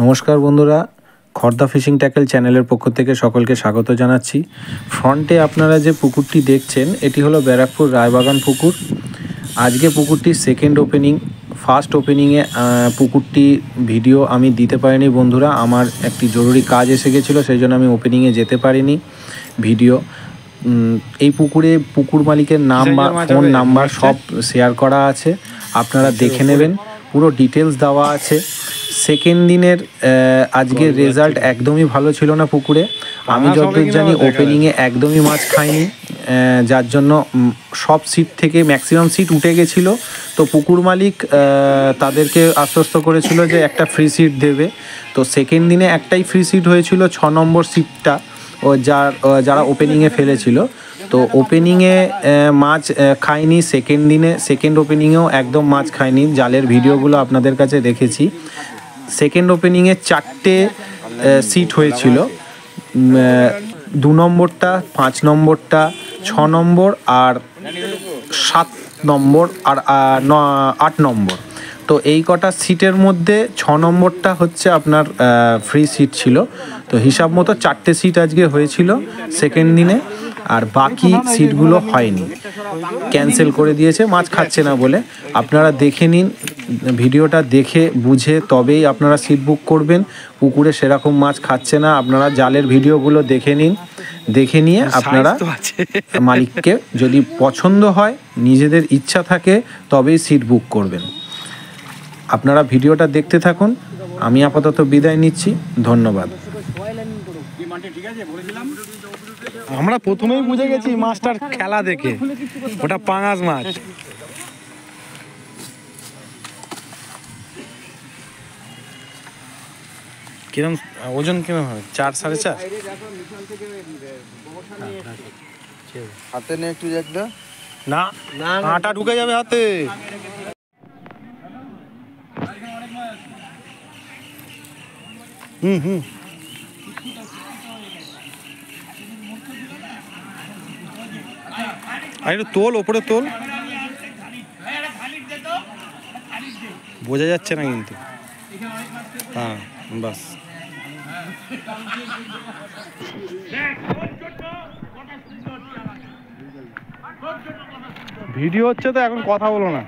নমস্কার বন্ধুরা, Khardah fishing tackle চ্যানেলের পক্ষ থেকে সকলকে স্বাগত জানাচ্ছি। ফ্রন্টে আপনারা যে পুকুরটি দেখছেন এটি হলো ব্যারাকপুর রায়বাগান পুকুর। আজকে পুকুরটির সেকেন্ড ওপেনিং। ফার্স্ট ওপেনিংয়ে পুকুরটি ভিডিও আমি দিতে পারিনি বন্ধুরা, আমার একটি জরুরি কাজ এসে গেছিলো, সেই জন্য আমি ওপেনিংয়ে যেতে পারিনি ভিডিও। এই পুকুরে পুকুর মালিকের নাম বা ফোন নাম্বার সব শেয়ার করা আছে, আপনারা দেখে নেবেন, পুরো ডিটেলস দেওয়া আছে। সেকেন্ড দিনের আজকের রেজাল্ট একদমই ভালো ছিল না পুকুরে। আমি যতদূর জানি ওপেনিংয়ে একদমই মাছ খাইনি, যার জন্য সব সিট থেকে ম্যাক্সিমাম সিট উঠে গেছিলো। তো পুকুর মালিক তাদেরকে আশ্বস্ত করেছিল যে একটা ফ্রি সিট দেবে। তো সেকেন্ড দিনে একটাই ফ্রি সিট হয়েছিল, 6 নম্বর সিটটা ও যারা ওপেনিংয়ে ফেলেছিল। তো ওপেনিংয়ে মাছ খায়নি, সেকেন্ড দিনে সেকেন্ড ওপেনিংয়েও একদম মাছ খায়নি। জালের ভিডিওগুলো আপনাদের কাছে রেখেছি। সেকেন্ড ওপেনিংয়ে 4টে সিট হয়েছিল, 2 নম্বরটা, 5 নম্বরটা, 6 নম্বর আর 7 নম্বর আর 8 নম্বর। তো এই কটা সিটের মধ্যে 6 নম্বরটা হচ্ছে আপনার ফ্রি সিট ছিল। তো হিসাব মতো 4টে সিট আজকে হয়েছিল সেকেন্ড দিনে, আর বাকি সিটগুলো হয়নি, ক্যান্সেল করে দিয়েছে মাছ খাচ্ছে না বলে। আপনারা দেখে নিন, ভিডিওটা দেখে বুঝে তবেই আপনারা সিট বুক করবেন। পুকুরে সেরকম মাছ খাচ্ছে না, আপনারা জালের ভিডিওগুলো দেখে নিন, দেখে নিয়ে আপনারা মালিককে যদি পছন্দ হয়, নিজেদের ইচ্ছা থাকে, তবেই সিট বুক করবেন। আপনারা ভিডিওটা দেখতে থাকুন। আমি আপাতত বিদায় নিচ্ছি, ধন্যবাদ। আমরা প্রথমেই বুঝে গেছি মাছটার খেলা দেখে, ওটা পাঙাশ মাছ। কিরম ওজন, কিরম হবে? 4 4.5। হাতে নে একটু একটা, না কাঁটা ঢুকে যাবে হাতে। হুম আর একটু তোল, ওপরে তোল, বোঝা যাচ্ছে না কিন্তু। হ্যাঁ বাস, ভিডিও হচ্ছে তো, এখন কথা বলো না।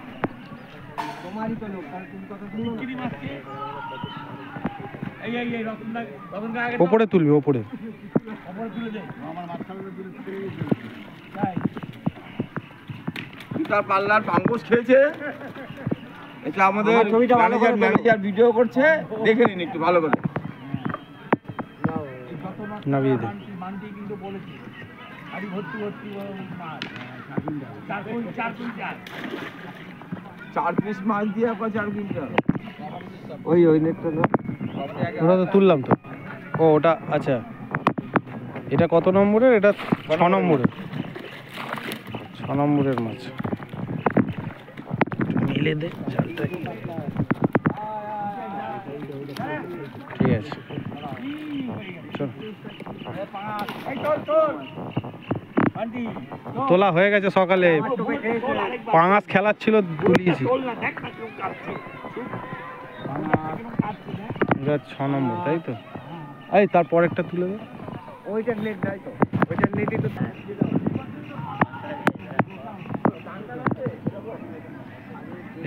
ওপরে তুলবি, ওপরে। পাল্লার পাঙ্কুশ খেয়েছে, এটা আমাদের ম্যানেজার ভিডিও করছে, দেখে নিন একটু ভালো করে। নামিয়ে দে। 4 পিস মাছ দিয়ে 4 কুইন্টাল। ওই নেটটা না, ওটা তো তুললাম তো। ও ওটা আচ্ছা, এটা কত নম্বরের? এটা 6 নম্বরের, 6 নম্বরের মাছ। মিলে দে জালটা, ঠিক আছে চল। তোলা হয়ে গেছে সকালে, পাঙাশ খেলার ছিল, তুলিয়েছি। 6 নম্বর, তাই তো? এই তারপর একটা তুলে দে। ওইটার নেট নাই তো, ওইটার নেটই তো।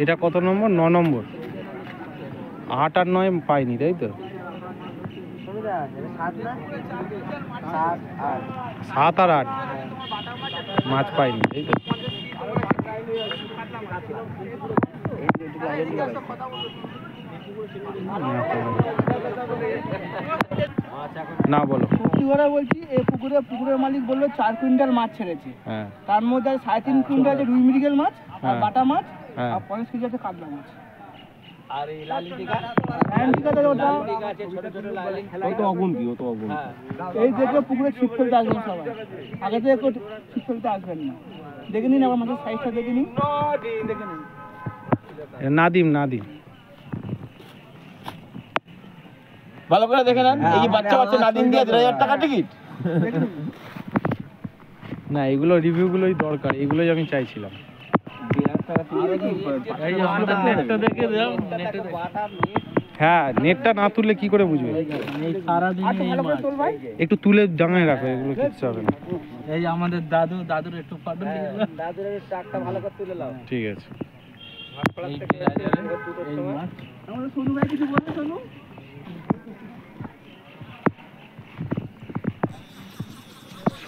এটা কত নম্বর? 9 নম্বর। 8 আর 9 পাইনি, তাই তো? 7 আর 8 মাছ পাইনি, তাই তো? না বলো। বলছি, এই পুকুরের মালিক বললো 4 কুইন্টাল মাছ ছেড়েছে। হ্যাঁ, তার মধ্যে 3.5 কুইন্টাল আছে রুই মৃগেল মাছ আর বাটা মাছ, হ্যাঁ। আর 50 কেজি আছে কাতলা মাছ। আর এই লালি টিকা, এই দেখে পুকুরে ছিপ ফেলতে আসবেন সবাই, আগে থেকে ছিপ ফেলতে আসবেন না। দেখে নিন আবার মাছের সাইজটা, দেখে নিন, দেখে নিন। নাদিম ভালো করে দেখে নেন। এই যে বাচ্চা নাদিম দিয়ে 2000 টাকা টিকিট। না, এগুলো রিভিউগুলোই দরকার, এগুলোই আমি চাইছিলাম। এই আমাদের নেটটা দেখে দাও, নেটে হ্যাঁ, নেটটা না তুললে কি করে বুঝবে? এই সারাদিন এই মাছ। একটু তুলে ডাঙায় রাখো, এগুলো কিচ্ছু হবে না। এই যে আমাদের দাদুর একটু ফটো নিয়ে যাও। ঠিক আছে। এই মাছ। আমাদের সোনু ভাই কিছু বলবে সোনু?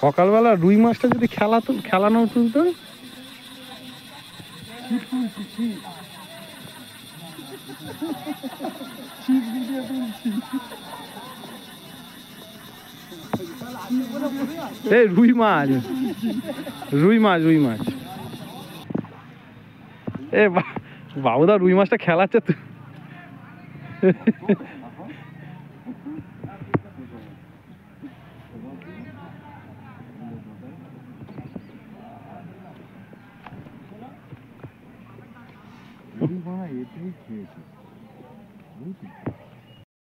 সকালবেলা রুই মাছটা যদি খেলানো তুলতো, এই রুই মাছ এ বাবুদা রুই মাছটা খেলাচ্ছে তো। এটাই খেয়েছে বুঝলি